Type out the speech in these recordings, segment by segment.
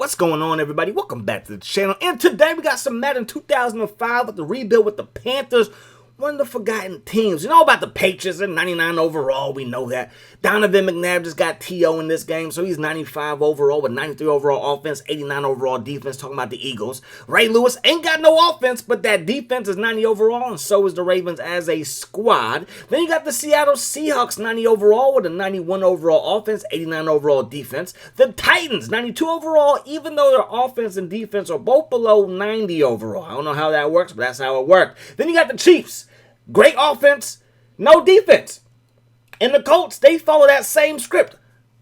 What's going on, everybody? Welcome back to the channel. And today we got some Madden 2005 with the rebuild with the Panthers. One of the forgotten teams. You know about the Patriots and 99 overall. We know that. Donovan McNabb just got TO in this game, so he's 95 overall with 93 overall offense, 89 overall defense. Talking about the Eagles. Ray Lewis ain't got no offense, but that defense is 90 overall, and so is the Ravens as a squad. Then you got the Seattle Seahawks 90 overall with a 91 overall offense, 89 overall defense. The Titans 92 overall, even though their offense and defense are both below 90 overall. I don't know how that works, but that's how it worked. Then you got the Chiefs. Great offense, no defense. And the Colts, they follow that same script.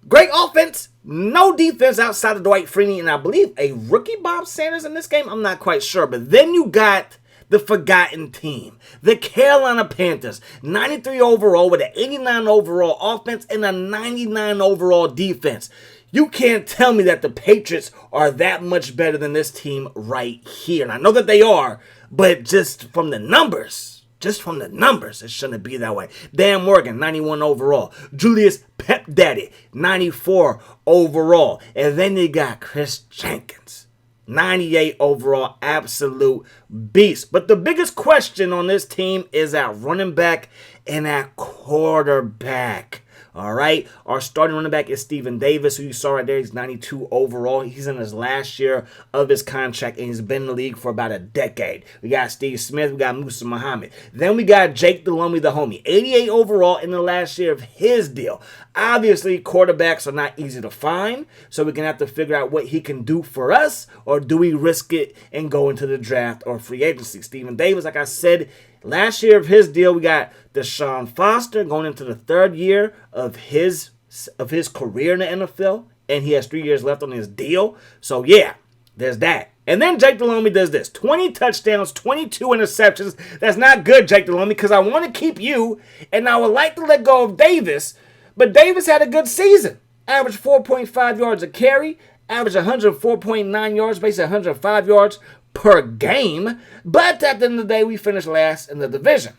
Great offense, no defense outside of Dwight Freeney, and I believe a rookie Bob Sanders in this game. I'm not quite sure. But then you got the forgotten team, the Carolina Panthers, 93 overall with an 89 overall offense and a 99 overall defense. You can't tell me that the Patriots are that much better than this team right here. And I know that they are, but just from the numbers. Just from the numbers, it shouldn't be that way. Dan Morgan, 91 overall. Julius Pep Daddy, 94 overall. And then you got Chris Jenkins, 98 overall, absolute beast. But the biggest question on this team is at running back and at quarterback. All right, our starting running back is Stephen Davis, who you saw right there. He's 92 overall. He's in his last year of his contract, and he's been in the league for about a decade. We got Steve Smith. We got Musa Muhammad. Then we got Jake Delhomme, the homie, 88 overall in the last year of his deal. Obviously, quarterbacks are not easy to find, so we're going to have to figure out what he can do for us, or do we risk it and go into the draft or free agency. Stephen Davis, like I said, last year of his deal, we got Deshaun Foster going into the third year of his career in the NFL, and he has 3 years left on his deal. So, yeah, there's that. And then Jake Delhomme does this. 20 touchdowns, 22 interceptions. That's not good, Jake Delhomme, because I want to keep you, and I would like to let go of Davis, but Davis had a good season. Averaged 4.5 yards a carry, averaged 104.9 yards, basically 105 yards per game. But at the end of the day, we finished last in the division.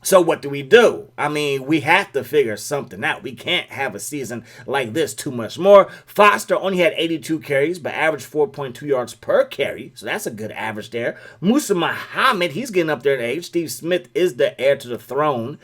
So what do? I mean, we have to figure something out. We can't have a season like this too much more. Foster only had 82 carries, but averaged 4.2 yards per carry. So that's a good average there. Musa Muhammad, he's getting up there in age. Steve Smith is the heir to the throne,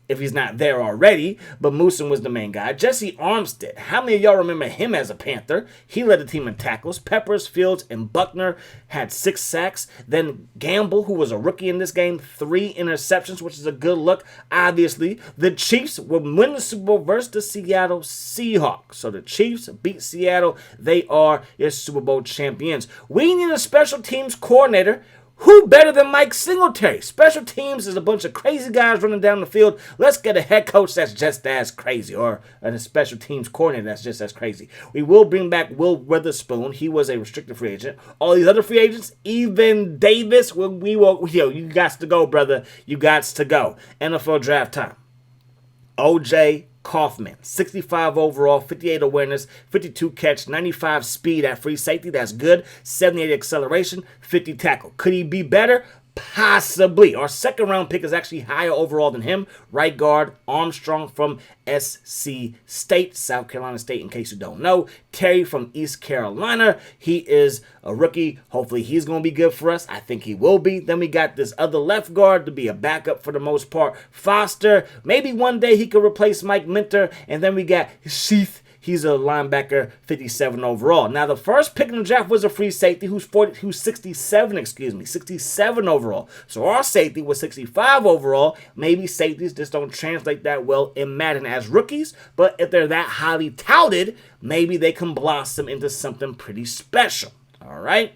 if he's not there already, but Musa was the main guy. Jesse Armstead, how many of y'all remember him as a Panther? He led the team in tackles. Peppers, Fields, and Buckner had 6 sacks. Then Gamble, who was a rookie in this game, 3 interceptions, which is a good look. Obviously, the Chiefs will win the Super Bowl versus the Seattle Seahawks. So the Chiefs beat Seattle. They are your Super Bowl champions. We need a special teams coordinator. Who better than Mike Singletary? Special teams is a bunch of crazy guys running down the field. Let's get a head coach that's just as crazy, or a special teams coordinator that's just as crazy. We will bring back Will Witherspoon. He was a restricted free agent. All these other free agents, even Davis, you got to go, brother. You got to go. NFL draft time. OJ Kaufman, 65 overall, 58 awareness, 52 catch, 95 speed at free safety. That's good. 78 acceleration, 50 tackle. Could he be better? Possibly. Our second round pick is actually higher overall than him. Right guard, Armstrong from SC State, South Carolina State, in case you don't know. Terry from East Carolina. He is a rookie. Hopefully he's going to be good for us. I think he will be. Then we got this other left guard to be a backup for the most part. Foster. Maybe one day he could replace Mike Minter. And then we got Sheath. He's a linebacker, 57 overall. Now, the first pick in the draft was a free safety who's 67 overall. So our safety was 65 overall. Maybe safeties just don't translate that well in Madden as rookies, but if they're that highly touted, maybe they can blossom into something pretty special. All right?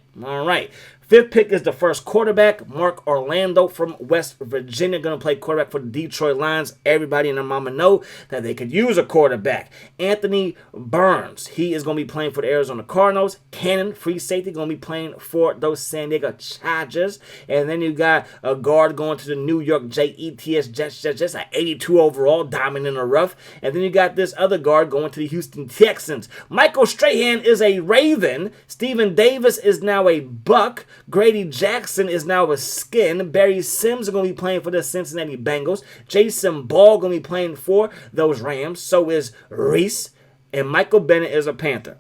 Fifth pick is the first quarterback, Mark Orlando from West Virginia, going to play quarterback for the Detroit Lions. Everybody and their mama know that they could use a quarterback. Anthony Burns, he is going to be playing for the Arizona Cardinals. Cannon, free safety, going to be playing for those San Diego Chargers. And then you got a guard going to the New York Jets, at 82 overall, diamond in the rough. And then you got this other guard going to the Houston Texans. Michael Strahan is a Raven. Stephen Davis is now a Buck. Grady Jackson is now a Skin. Barry Sims is going to be playing for the Cincinnati Bengals. Jason Ball going to be playing for those Rams. So is Reese. And Michael Bennett is a Panther.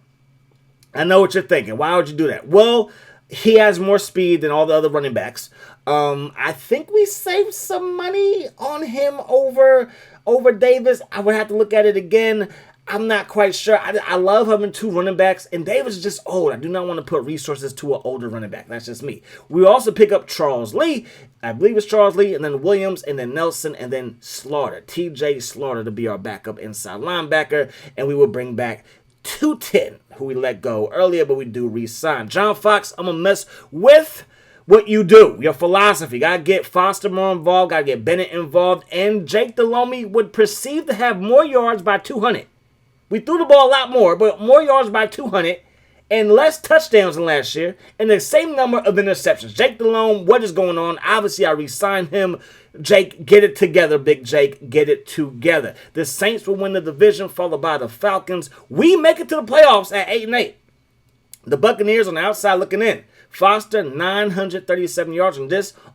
I know what you're thinking. Why would you do that? Well, he has more speed than all the other running backs. I think we saved some money on him over Davis. I would have to look at it again. I'm not quite sure. I love having two running backs, and Davis is just old. I do not want to put resources to an older running back. That's just me. We also pick up Charles Lee. I believe it's Charles Lee, and then Williams, and then Nelson, and then Slaughter. TJ Slaughter to be our backup inside linebacker, and we will bring back 210, who we let go earlier, but we do re-sign. John Fox, I'm going to mess with what you do, your philosophy. Got to get Foster more involved, got to get Bennett involved, and Jake Delhomme would perceive to have more yards by 200. We threw the ball a lot more, but more yards by 200 and less touchdowns than last year and the same number of interceptions. Jake Delhomme, what is going on? Obviously, I re-signed him. Jake, get it together, Big Jake. Get it together. The Saints will win the division, followed by the Falcons. We make it to the playoffs at 8-8. The Buccaneers on the outside looking in. Foster, 937 yards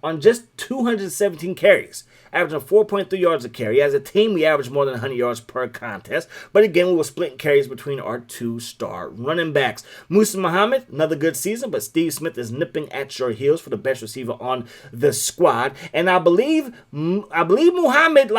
on just 217 carries, averaging 4.3 yards a carry. As a team, we average more than 100 yards per contest. But again, we were splitting carries between our two-star running backs. Musa Muhammad, another good season, but Steve Smith is nipping at your heels for the best receiver on the squad. And I believe Muhammad,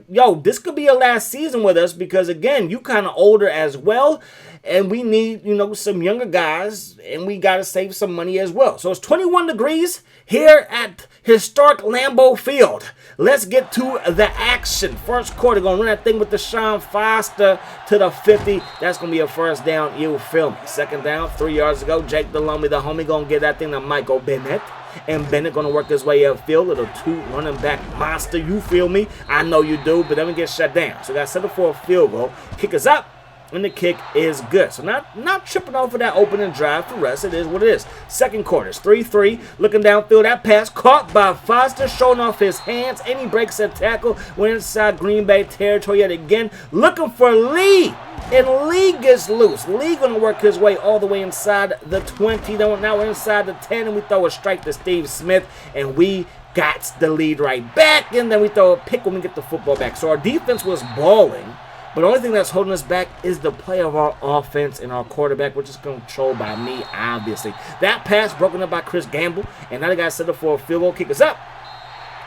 yo, this could be a last season with us because, again, you kind of older as well. And we need, some younger guys, and we got to save some money as well. So it's 21 degrees here at historic Lambeau Field. Let's get to the action. First quarter, going to run that thing with Deshaun Foster to the 50. That's going to be a first down. You feel me? Second down, 3 yards ago. Jake Delhomme, the homie, going to get that thing to Michael Bennett. And Bennett going to work his way upfield. Little two running back monster. You feel me? I know you do, but then we get shut down. So we got set up for a field goal. Kick us up. And the kick is good. So not tripping off of that opening drive. For us, it is what it is. Second quarter, 3-3. Looking downfield, that pass caught by Foster, showing off his hands, and he breaks a tackle. Went inside Green Bay territory yet again. Looking for Lee. And Lee gets loose. Lee going to work his way all the way inside the 20. Now we're inside the 10, and we throw a strike to Steve Smith, and we got the lead right back. And then we throw a pick when we get the football back. So our defense was balling. But the only thing that's holding us back is the play of our offense and our quarterback, which is controlled by me, obviously. That pass broken up by Chris Gamble, and now they got set up for a field goal. Kick us up,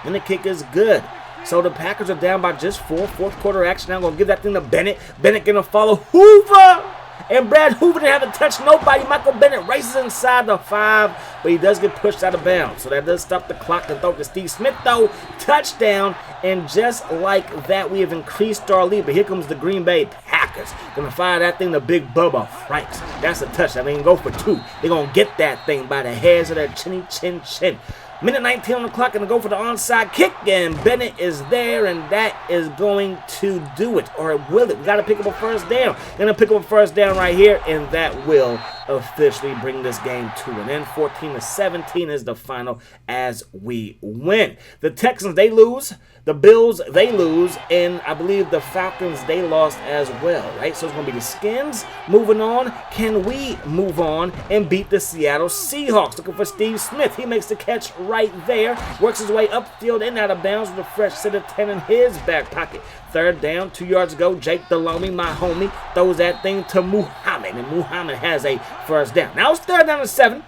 and the kick is good. So the Packers are down by just 4. Fourth quarter action. Now I'm going to give that thing to Bennett. Bennett going to follow Hoover. And Brad Hoover didn't have to touch nobody. Michael Bennett races inside the 5, but he does get pushed out of bounds. So that does stop the clock and throw to Steve Smith, though. Touchdown. And just like that, we have increased our lead. But here comes the Green Bay Packers. Going to fire that thing to Big Bubba Franks. That's a touchdown. They can go for 2. They're going to get that thing by the hairs of their chinny chin. Minute 19 on the clock, and to go for the onside kick, and Bennett is there, and that is going to do it. Or will it? We got to pick up a first down. Going to pick up a first down right here, and that will officially bring this game to an end. 14-17 is the final as we win. The Texans, they lose. The Bills, they lose. And I believe the Falcons, they lost as well, right? So it's going to be the Skins moving on. Can we move on and beat the Seattle Seahawks? Looking for Steve Smith. He makes the catch right there. Works his way upfield and out of bounds with a fresh set of 10 in his back pocket. Third down, 2 yards ago, Jake Delhomme, my homie, throws that thing to Muhammad, and Muhammad has a first down. Now it's third down and 7.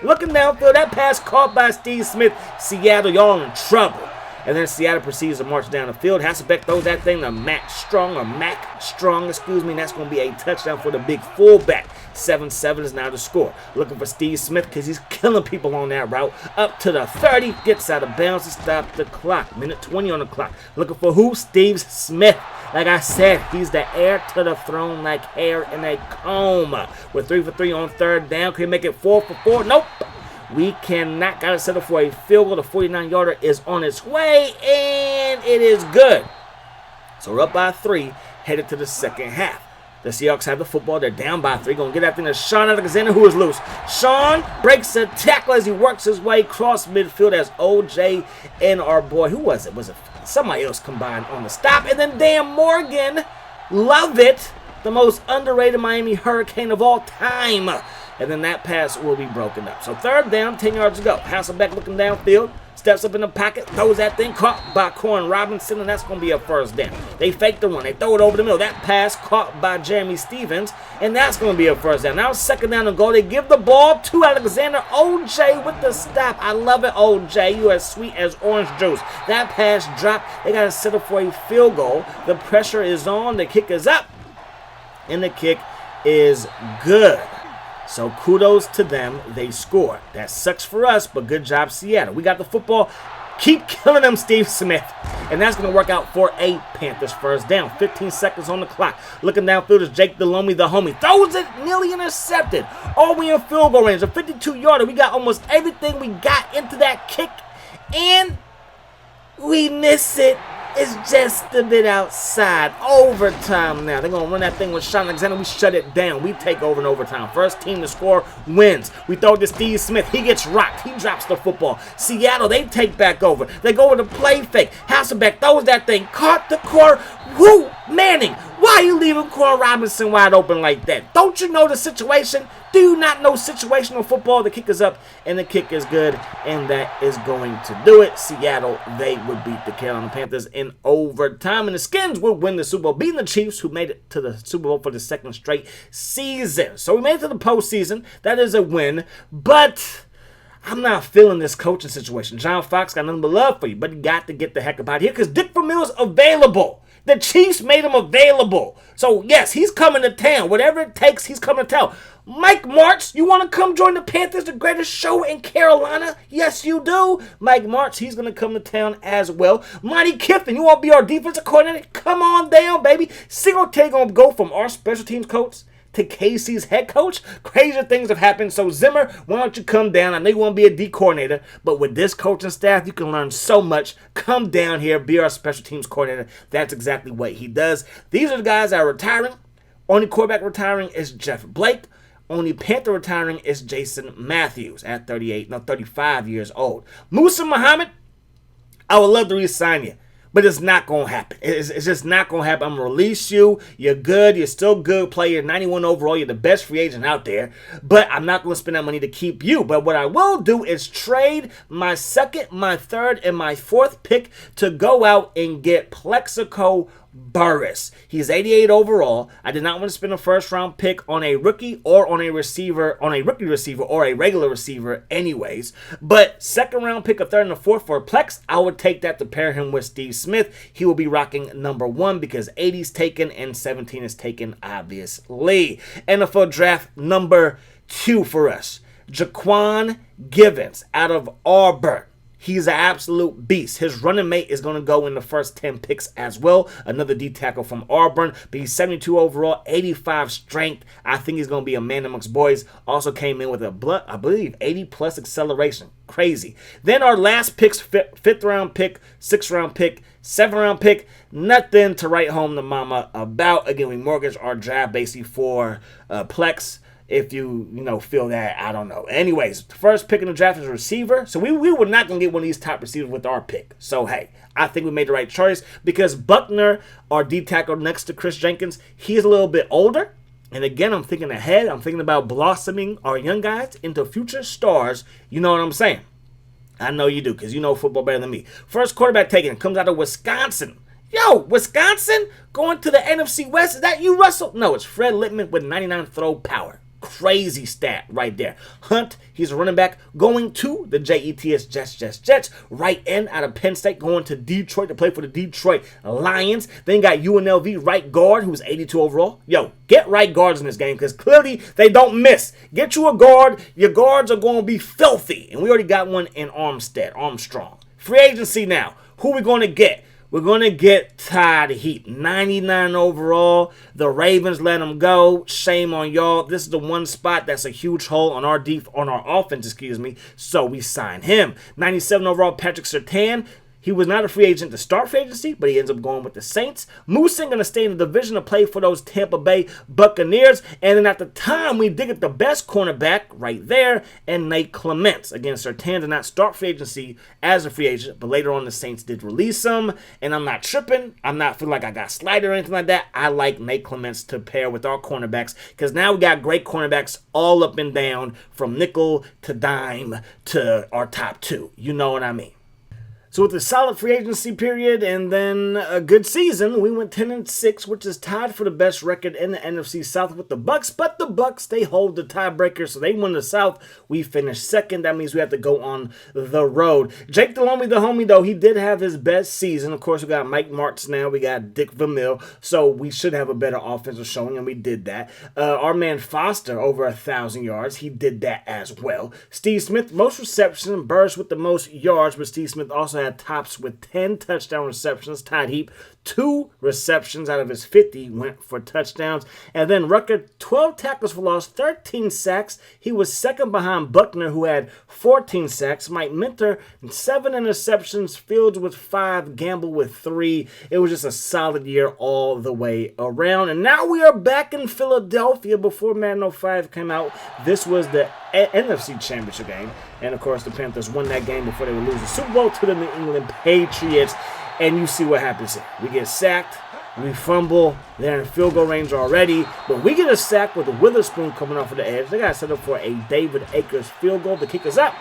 Looking downfield, that pass caught by Steve Smith. Seattle, y'all in trouble. And then Seattle proceeds to march down the field. Hasselbeck throws that thing to Mac Strong, and that's going to be a touchdown for the big fullback. 7-7 is now the score. Looking for Steve Smith because he's killing people on that route. Up to the 30, gets out of bounds to stop the clock. Minute 20 on the clock. Looking for who? Steve Smith. Like I said, he's the heir to the throne like hair in a comb. We're 3 for 3 on third down. Can we make it 4 for 4? Nope. We cannot. Got to settle for a field goal. The 49-yarder is on its way, and it is good. So we're up by 3, headed to the second half. The Seahawks have the football. They're down by 3. Going to get that thing to Sean Alexander, who is loose. Sean breaks a tackle as he works his way across midfield as OJ and our boy, who was it? Was it somebody else combined on the stop? And then Dan Morgan, love it, the most underrated Miami Hurricane of all time. and then that pass will be broken up. So third down, 10 yards to go. Hasselbeck looking downfield, steps up in the pocket, throws that thing, caught by Corn Robinson, and that's going to be a first down. They fake the run. They throw it over the middle. That pass caught by Jeremy Stevens, and that's going to be a first down. Now second down and goal. They give the ball to Alexander. OJ with the stop. I love it, OJ. You as sweet as orange juice. That pass dropped. They got to settle for a field goal. The pressure is on. The kick is up, and the kick is good. So kudos to them. They scored. That sucks for us, but good job, Seattle. We got the football. Keep killing them, Steve Smith. And that's going to work out for a Panthers first down. 15 seconds on the clock. Looking downfield is Jake Delhomme, the homie. Throws it, nearly intercepted. All we in field goal range. A 52-yarder. We got almost everything we got into that kick. And we miss it. It's just a bit outside. Overtime now. They're going to run that thing with Sean Alexander. We shut it down. We take over in overtime. First team to score wins. We throw to Steve Smith. He gets rocked. He drops the football. Seattle, they take back over. They go with a play fake. Hasselbeck throws that thing. Caught the core. Woo! Manning, why are you leaving Corn Robinson wide open like that? Don't you know the situation? Do you not know situational football? The kick is up, and the kick is good, and that is going to do it. Seattle, they would beat the Carolina Panthers in overtime, and the Skins would win the Super Bowl, beating the Chiefs, who made it to the Super Bowl for the second straight season. So we made it to the postseason. That is a win, but I'm not feeling this coaching situation. John Fox got nothing but love for you, but you got to get the heck up out of here because Dick Vermeil's available. The Chiefs made him available. So, yes, he's coming to town. Whatever it takes, he's coming to town. Mike Martz, you want to come join the Panthers, the greatest show in Carolina? Yes, you do. Mike Martz, he's going to come to town as well. Monty Kiffin, you want to be our defensive coordinator? Come on down, baby. Singletary going to go from our special teams coach to Casey's head coach. Crazier things have happened. So Zimmer, why don't you come down? I know you want to be a D coordinator, but with this coaching staff, you can learn so much. Come down here, be our special teams coordinator. That's exactly what he does. These are the guys that are retiring. Only quarterback retiring is Jeff Blake. Only Panther retiring is Jason Matthews at 35 years old. Musa Muhammad, I would love to re-sign you, but it's not going to happen. It's just not going to happen. I'm going to release you. You're good. You're still good player. 91 overall. You're the best free agent out there. But I'm not going to spend that money to keep you. But what I will do is trade my second, my third, and my fourth pick to go out and get Plexico Burress. He's 88 overall. I did not want to spend a first-round pick on a rookie or on a receiver, on a rookie receiver or a regular receiver anyways. But second-round pick, a third and a fourth for a Plex, I would take that to pair him with Steve Smith. He will be rocking number 1 because 80 is taken and 17 is taken, obviously. NFL draft number 2 for us. Jaquan Givens out of Auburn. He's an absolute beast. His running mate is going to go in the first 10 picks as well. Another D tackle from Auburn. But he's 72 overall, 85 strength. I think he's going to be a man amongst boys. Also came in with a, I believe, 80-plus acceleration. Crazy. Then our last picks, fifth round pick, 6th round pick, 7th round pick. Nothing to write home to mama about. Again, we mortgage our draft basically for Plex. If you feel that, I don't know. Anyways, the first pick in the draft is a receiver. So we were not going to get one of these top receivers with our pick. So, hey, I think we made the right choice because Buckner, our D tackle next to Chris Jenkins, he's a little bit older. And again, I'm thinking ahead. I'm thinking about blossoming our young guys into future stars. You know what I'm saying? I know you do because you know football better than me. First quarterback taken comes out of Wisconsin. Yo, Wisconsin going to the NFC West. Is that you, Russell? No, it's Fred Littman with 99 throw power. Crazy stat right there. Hunt, he's a running back going to the Jets, Jets. Right end out of Penn State going to Detroit to play for the Detroit Lions. Then you got UNLV right guard who's 82 overall. Yo, get right guards in this game because clearly they don't miss. Get you a guard. Your guards are going to be filthy. And we already got one in Armstrong. Free agency now. Who we going to get? We're going to get Todd Heap, 99 overall. The Ravens let him go. Shame on y'all. This is the one spot that's a huge hole on our offense, so we sign him. 97 overall, Patrick Surtain. He was not a free agent to start free agency, but he ends up going with the Saints. Moose ain't going to stay in the division to play for those Tampa Bay Buccaneers. And then at the time, we did get the best cornerback right there, and Nate Clements. Again, Surtain did not start free agency as a free agent, but later on the Saints did release him. And I'm not tripping. I'm not feeling like I got slighted or anything like that. I like Nate Clements to pair with our cornerbacks because now we got great cornerbacks all up and down from nickel to dime to our top two. You know what I mean? So with a solid free agency period and then a good season, we went 10-6, which is tied for the best record in the NFC South with the Bucs. But the Bucs, they hold the tiebreaker, so they win the South. We finished second. That means we have to go on the road. Jake Delhomme, the homie, though, he did have his best season. Of course, we got Mike Martz now. We got Dick Vermeil. So we should have a better offensive showing, and we did that. Our man Foster, over 1,000 yards. He did that as well. Steve Smith, most receptions. Burris with the most yards, but Steve Smith also had tops with 10 touchdown receptions. Tied Heap, 2 receptions out of his 50 went for touchdowns. And then Rucker, 12 tackles for loss, 13 sacks. He was second behind Buckner, who had 14 sacks. Mike Minter, 7 interceptions. Fields with 5, Gamble with 3. It was just a solid year all the way around. And now we are back in Philadelphia. Before Madden 05 came out, this was the NFC Championship game. And, of course, the Panthers won that game before they would lose the Super Bowl to the New England Patriots. And you see what happens here. We get sacked. We fumble. They're in field goal range already. But we get a sack with a Witherspoon coming off of the edge. They got set up for a David Akers field goal. The kick is up.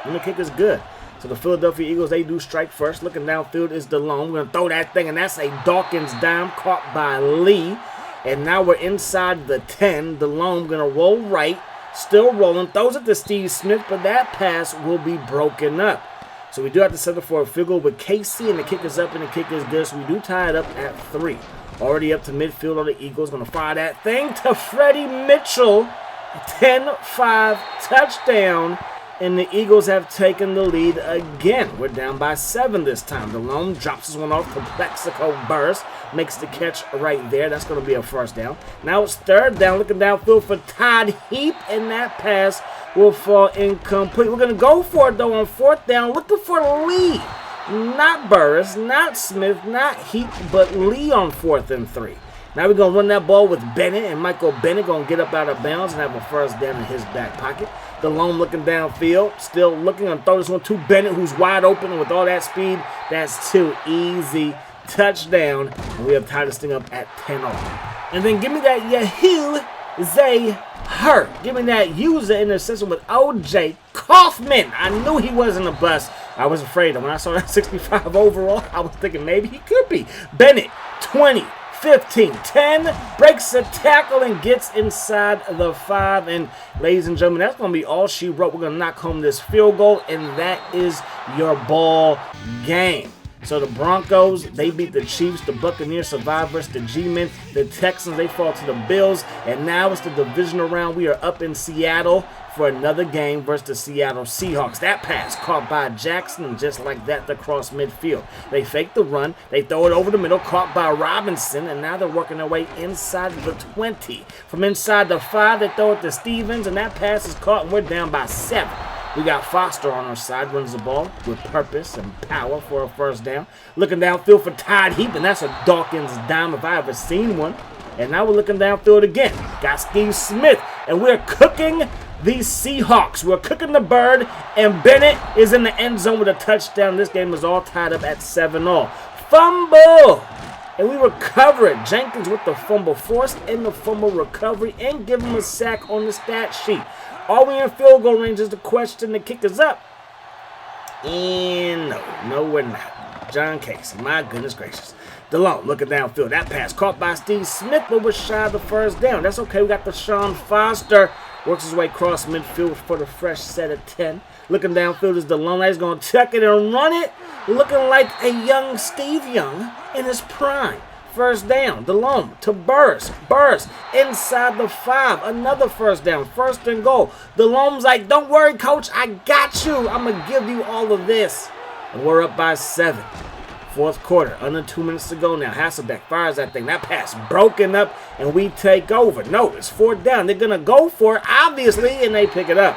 And the kick is good. So the Philadelphia Eagles, they do strike first. Looking downfield is Delhomme. We're going to throw that thing, and that's a Dawkins dime caught by Lee. And now we're inside the 10. Delhomme going to roll right. Still rolling. Throws it to Steve Smith, but that pass will be broken up. So we do have to settle for a field goal with Casey, and the kick is up, and the kick is good. So we do tie it up at 3. Already up to midfield on the Eagles. Going to fire that thing to Freddie Mitchell. 10-5 touchdown. And the Eagles have taken the lead again. We're down by 7 this time. Delhomme drops this one off to Plexico Burst. Makes the catch right there. That's going to be a first down. Now it's third down. Looking downfield for Todd Heap. And that pass will fall incomplete. We're going to go for it, though, on 4th down. Looking for Lee. Not Burris, not Smith, not Heap, but Lee on 4th and 3. Now we're going to run that ball with Bennett. And Michael Bennett going to get up out of bounds and have a first down in his back pocket. Delhomme looking downfield, still looking on throw this one to Bennett, who's wide open, and with all that speed, that's too easy. Touchdown, and we have tied this thing up at 10-0. And then give me that Yahoo Zay Hurt. Give me that user interception with O.J. Kaufman. I knew he wasn't a bust. I was afraid of when I saw that 65 overall. I was thinking maybe he could be. Bennett, 20. 15, 10, breaks a tackle and gets inside the 5. And ladies and gentlemen, that's going to be all she wrote. We're going to knock home this field goal, and that is your ball game. So the Broncos, they beat the Chiefs. The Buccaneers survive versus the G-Men. The Texans, they fall to the Bills. And now it's the divisional round. We are up in Seattle for another game versus the Seattle Seahawks. That pass caught by Jackson, and just like that, they cross midfield. They fake the run. They throw it over the middle, caught by Robinson, and now they're working their way inside the 20. From inside the 5, they throw it to Stevens, and that pass is caught, and we're down by 7. We got Foster on our side, runs the ball with purpose and power for a first down. Looking downfield for Todd Heap, and that's a Dawkins dime if I ever seen one. And now we're looking downfield again. Got Steve Smith, and we're cooking these Seahawks. We're cooking the bird, and Bennett is in the end zone with a touchdown. This game is all tied up at 7-all. Fumble! And we recover it. Jenkins with the fumble forced in the fumble recovery and give him a sack on the stat sheet. Are we in field goal range is the question. The kick is up. And no, we're not. John Casey, my goodness gracious. Delhomme looking downfield. That pass caught by Steve Smith, but was shy of the first down. That's okay. We got the Sean Foster. Works his way across midfield for the fresh set of 10. Looking downfield is Delhomme. He's going to tuck it and run it. Looking like a young Steve Young in his prime. First down. Delhomme to Burris. Burris inside the 5. Another first down. First and goal. Delhomme's like, don't worry, coach. I got you. I'm going to give you all of this. And we're up by 7. 4th quarter, under 2 minutes to go now. Hasselbeck fires that thing. That pass broken up, and we take over. No, it's 4th down. They're going to go for it, obviously, and they pick it up.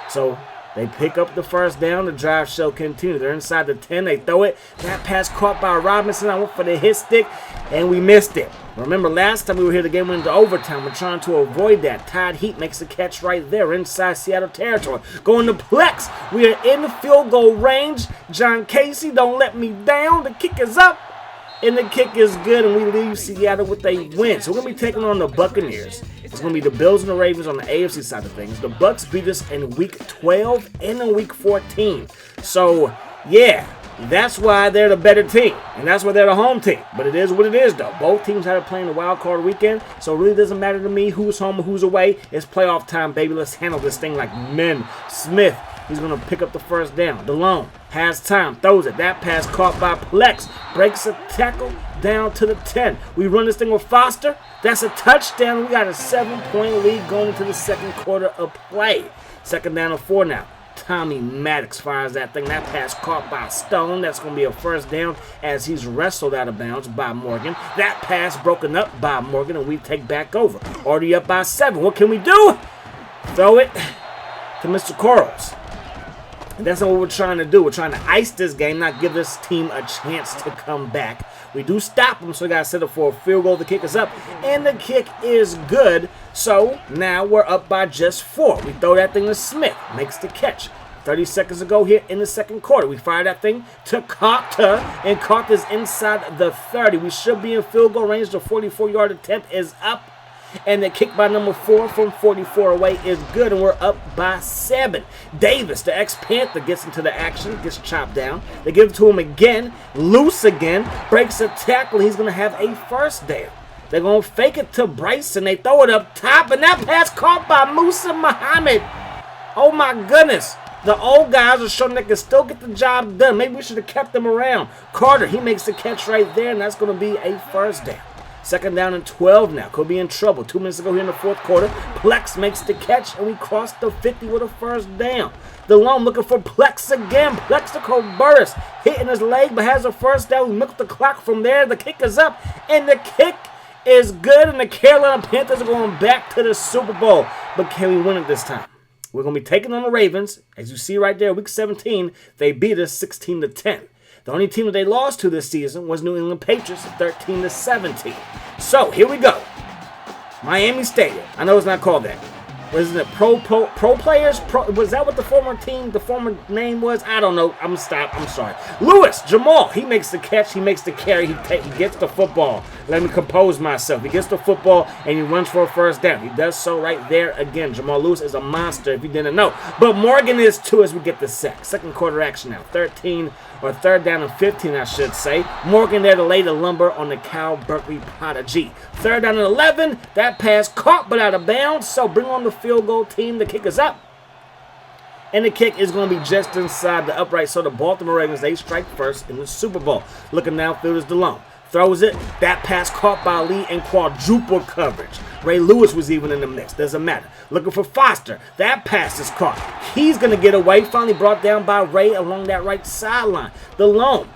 So They pick up the first down. The drive shall continue. They're inside the 10. They throw it. That pass caught by Robinson. I went for the hit stick, and we missed it. Remember, last time we were here, the game went into overtime. We're trying to avoid that. Todd Heat makes the catch right there inside Seattle territory. Going to Plex. We are in the field goal range. John Casey, don't let me down. The kick is up, and the kick is good, and we leave Seattle with a win. So we're going to be taking on the Buccaneers. It's going to be the Bills and the Ravens on the AFC side of things. The Bucs beat us in Week 12 and in Week 14. So, yeah, that's why they're the better team, and that's why they're the home team. But it is what it is, though. Both teams had to play in the wild card weekend, so it really doesn't matter to me who's home or who's away. It's playoff time, baby. Let's handle this thing like men. Smith, he's going to pick up the first down. DeLone has time, throws it. That pass caught by Plex. Breaks a tackle down to the 10. We run this thing with Foster. That's a touchdown. We got a 7-point lead going into the second quarter of play. Second down and 4 now. Tommy Maddox fires that thing. That pass caught by Stone. That's going to be a first down as he's wrestled out of bounds by Morgan. That pass broken up by Morgan, and we take back over. Already up by 7. What can we do? Throw it to Mr. Corals. And that's not what we're trying to do. We're trying to ice this game, not give this team a chance to come back. We do stop them, so we got to set up for a field goal. The kick is up, and the kick is good. So now we're up by just 4. We throw that thing to Smith. Makes the catch. 30 seconds ago here in the second quarter. We fire that thing to Carter, and Carter's inside the 30. We should be in field goal range. The 44-yard attempt is up. And the kick by number 4 from 44 away is good, and we're up by 7. Davis, the ex-Panther, gets into the action, gets chopped down. They give it to him again, loose again, breaks a tackle. He's going to have a first down. They're going to fake it to Bryson. They throw it up top, and that pass caught by Musa Muhammad. Oh, my goodness. The old guys are showing they can still get the job done. Maybe we should have kept them around. Carter, he makes the catch right there, and that's going to be a first down. Second down and 12 now. Could be in trouble. 2 minutes ago here in the fourth quarter. Plex makes the catch, and we cross the 50 with a first down. DeLone looking for Plex again. Plex to Burris, hitting his leg, but has a first down. We milk the clock from there. The kick is up, and the kick is good, and the Carolina Panthers are going back to the Super Bowl. But can we win it this time? We're going to be taking on the Ravens. As you see right there, Week 17, they beat us 16-10. The only team that they lost to this season was New England Patriots, 13-17. So, here we go. Miami Stadium. I know it's not called that. Wasn't it Pro Players? Was that what the former name was? I don't know. I'm sorry. Lewis, Jamal, he makes the catch. He makes the carry. He gets the football. Let me compose myself. He gets the football, and he runs for a first down. He does so right there again. Jamal Lewis is a monster, if you didn't know. But Morgan is too as we get the sack. Second quarter action now. Third down and 15, I should say. Morgan there to lay the lumber on the Cal Berkeley Prodigy. Third down and 11. That pass caught but out of bounds. So bring on the field goal team. The kick is up. And the kick is going to be just inside the upright. So the Baltimore Ravens, they strike first in the Super Bowl. Looking downfield is DeLone. Throws it. That pass caught by Lee in quadruple coverage. Ray Lewis was even in the mix. Doesn't matter. Looking for Foster. That pass is caught. He's going to get away. Finally brought down by Ray along that right sideline. DeLone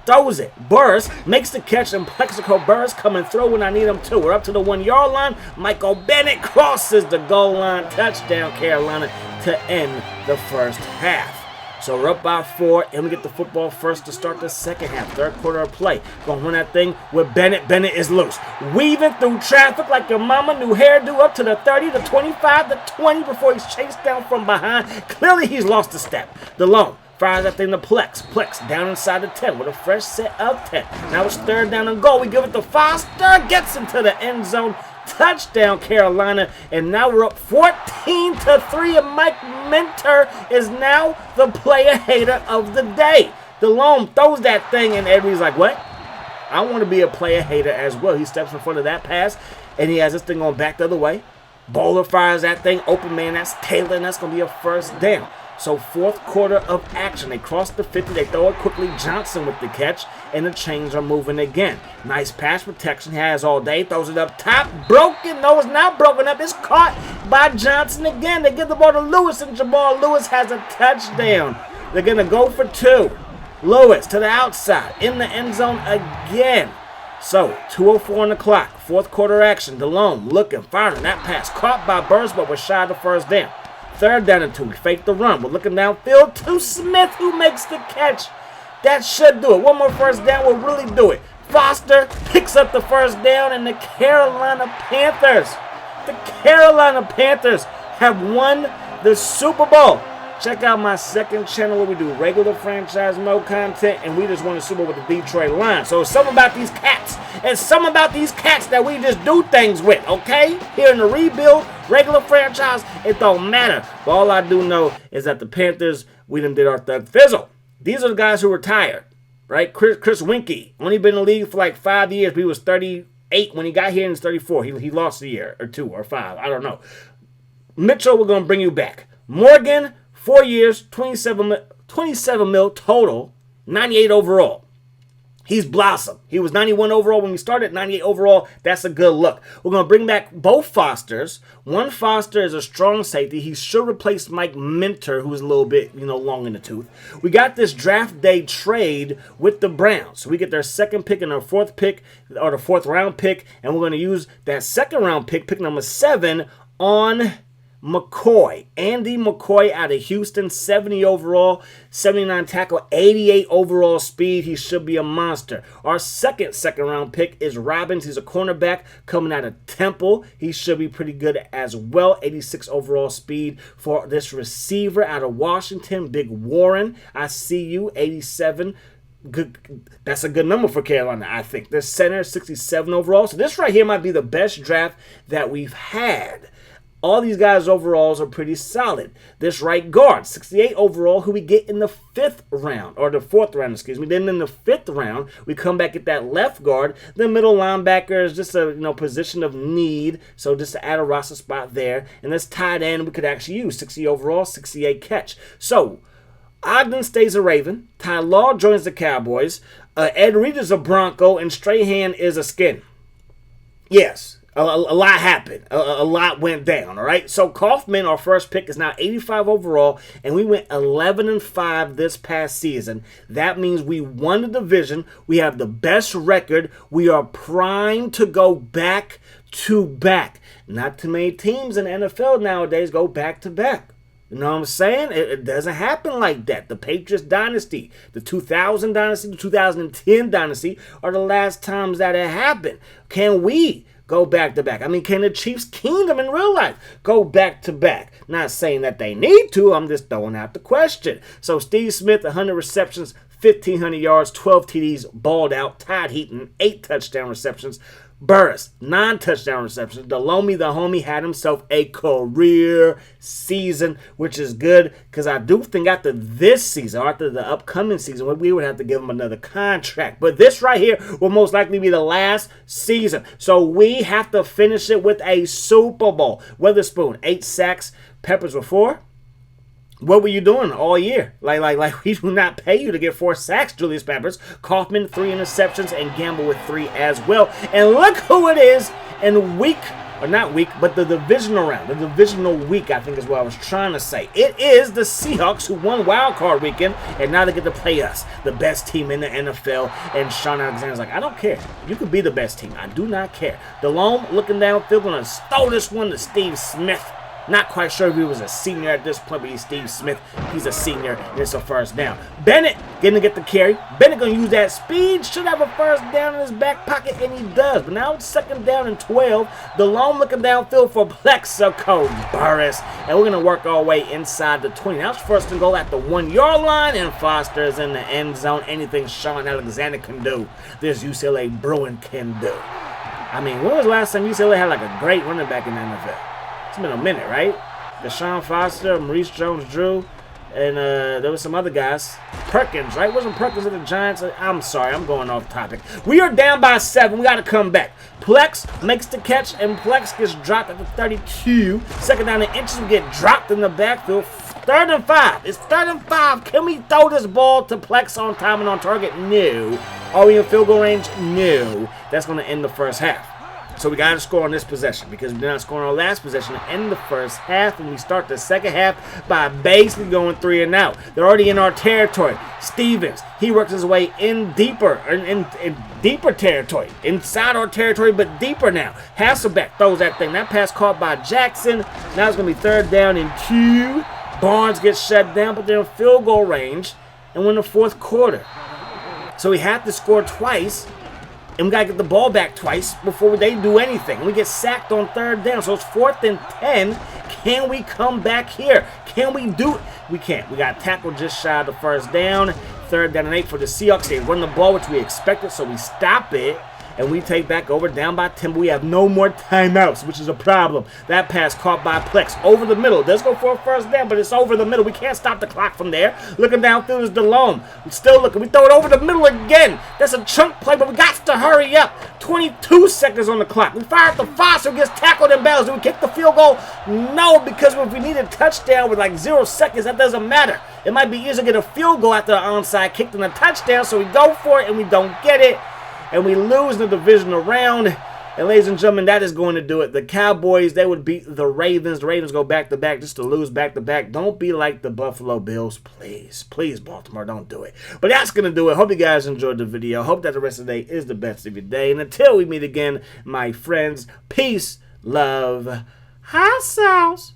throws it. Burris makes the catch, and Plexico Burris coming through when I need him to. We're up to the 1-yard line. Michael Bennett crosses the goal line. Touchdown, Carolina, to end the first half. So we're up by 4, and we get the football first to start the second half. Third quarter of play. Going to run that thing with Bennett. Bennett is loose. Weaving through traffic like your mama. New hairdo up to the 30, the 25, the 20 before he's chased down from behind. Clearly he's lost a step. DeLone fires that thing to Plex. Plex down inside the 10 with a fresh set of 10. Now it's third down and goal. We give it to Foster. Gets into the end zone. Touchdown, Carolina. And now we're up 14-3. And Mike Minter is now the player hater of the day. DeLone throws that thing, and everybody's like, what? I want to be a player hater as well. He steps in front of that pass, and he has this thing going back the other way. Bowler fires that thing. Open man, that's Taylor, and that's going to be a first down. So fourth quarter of action. They cross the 50. They throw it quickly. Johnson with the catch. And the chains are moving again. Nice pass protection. He has all day. Throws it up top. Broken. No, it's not broken up. It's caught by Johnson again. They give the ball to Lewis. And Jamal Lewis has a touchdown. They're going to go for 2. Lewis to the outside. In the end zone again. So 2:04 on the clock. Fourth quarter action. DeLone looking. Firing that pass. Caught by Burns, but was shy of the first down. 3rd down and 2. We fake the run. We're looking downfield to Smith, who makes the catch. That should do it. One more first down will really do it. Foster picks up the first down, and the Carolina Panthers have won the Super Bowl. Check out my second channel where we do regular franchise mode content, and we just won the Super Bowl with the Detroit Lions. So it's something about these cats. It's something about these cats that we just do things with, okay? Here in the rebuild, regular franchise, it don't matter. But all I do know is that the Panthers, we done did our third fizzle. These are the guys who retired, right? Chris Winkie, only been in the league for like 5 years. He was 38 when he got here, and he's 34. He lost a year or 2 or 5. I don't know. Mitchell, we're going to bring you back. Morgan, 4 years, 27 mil total, 98 overall. He's blossomed. He was 91 overall when we started, 98 overall. That's a good look. We're going to bring back both Fosters. One Foster is a strong safety. He should replace Mike Minter, who's a little bit, long in the tooth. We got this draft day trade with the Browns. So we get their 2nd pick and their 4th pick, or the 4th round pick, and we're going to use that 2nd round pick number 7, on McCoy. Andy McCoy out of Houston, 70 overall, 79 tackle, 88 overall speed. He should be a monster. Our second round pick is Robbins. He's a cornerback coming out of Temple. He should be pretty good as well. 86 overall speed for this receiver out of Washington, Big Warren. I see you, 87. Good. That's a good number for Carolina, I think. This center, 67 overall. So this right here might be the best draft that we've had. All these guys' overalls are pretty solid. This right guard, 68 overall, who we get in the 5th round, or the 4th round, excuse me. Then in the 5th round, we come back at that left guard. The middle linebacker is just a position of need, so just to add a roster spot there. And this tight end we could actually use, 60 overall, 68 catch. So Ogden stays a Raven. Ty Law joins the Cowboys. Ed Reed is a Bronco, and Strahan is a Skin. Yes. A lot happened. A lot went down, all right? So Kaufman, our first pick, is now 85 overall, and we went 11-5 this past season. That means we won the division. We have the best record. We are primed to go back-to-back. Not too many teams in the NFL nowadays go back-to-back. You know what I'm saying? It doesn't happen like that. The Patriots dynasty, the 2000 dynasty, the 2010 dynasty are the last times that it happened. Can we go back-to-back? I mean, can the Chiefs Kingdom in real life go back-to-back? Not saying that they need to. I'm just throwing out the question. So Steve Smith, 100 receptions, 1,500 yards, 12 TDs, balled out. Todd Heaton, 8 touchdown receptions. Burris, 9 touchdown receptions. Delhomme, the homie, had himself a career season, which is good because I do think after this season, or after the upcoming season, we would have to give him another contract. But this right here will most likely be the last season. So we have to finish it with a Super Bowl. Witherspoon, 8 sacks. Peppers with 4. What were you doing all year? Like we do not pay you to get 4 sacks, Julius Peppers. Kaufman, 3 interceptions, and Gamble with 3 as well. And look who it is in the divisional round. The divisional week, I think is what I was trying to say. It is the Seahawks who won Wild Card Weekend, and now they get to play us, the best team in the NFL. And Sean Alexander's like, I don't care. You could be the best team. I do not care. Delhomme looking downfield, going to stole this one to Steve Smith. Not quite sure if he was a senior at this point, but he's Steve Smith. He's a senior, and it's a first down. Bennett getting to get the carry. Bennett going to use that speed. Should have a first down in his back pocket, and he does. But now it's 2nd down and 12. Delhomme looking downfield for Plexico Burris. And we're going to work our way inside the 20. Now it's 1st and goal at the 1-yard line, and Foster is in the end zone. Anything Sean Alexander can do, this UCLA Bruin can do. I mean, when was the last time UCLA had like a great running back in the NFL? It's been a minute, right? Deshaun Foster, Maurice Jones-Drew, and there was some other guys. Perkins, right? Wasn't Perkins of the Giants? I'm sorry, I'm going off topic. We are down by 7. We got to come back. Plex makes the catch, and Plex gets dropped at the 32. 2nd down and inches, we get dropped in the backfield. 3rd and 5. It's 3rd and 5. Can we throw this ball to Plex on time and on target? No. Are we in field goal range? No. That's going to end the first half. So we got to score on this possession because we did not score on our last possession to end the first half, and we start the second half by basically going 3 and out. They're already in our territory. Stevens, he works his way in deeper, in deeper territory, inside our territory, but deeper now. Hasselbeck throws that thing. That pass caught by Jackson. Now it's going to be 3rd down and 2. Barnes gets shut down, but they're in field goal range, and we're in the 4th quarter. So we have to score twice. And we got to get the ball back twice before they do anything. We get sacked on 3rd down. So it's 4th and 10. Can we come back here? Can we do it? We can't. We got tackled just shy of the 1st down. 3rd down and 8 for the Seahawks. They run the ball, which we expected, so we stop it. And we take back over down by 10. But we have no more timeouts, which is a problem. That pass caught by Plex over the middle. It does go for a 1st down, but it's over the middle. We can't stop the clock from there. Looking downfield is DeLome. We're still looking. We throw it over the middle again. That's a chunk play, but we got to hurry up. 22 seconds on the clock. We fire at the 5, so it gets tackled and bounds. Do we kick the field goal? No, because if we need a touchdown with like 0 seconds, that doesn't matter. It might be easier to get a field goal after the onside kick than a touchdown, so we go for it and we don't get it. And we lose the divisional round. And ladies and gentlemen, that is going to do it. The Cowboys, they would beat the Ravens. The Ravens go back-to-back just to lose back-to-back. Don't be like the Buffalo Bills. Please, please, Baltimore, don't do it. But that's going to do it. Hope you guys enjoyed the video. Hope that the rest of the day is the best of your day. And until we meet again, my friends, peace, love, hot sauce.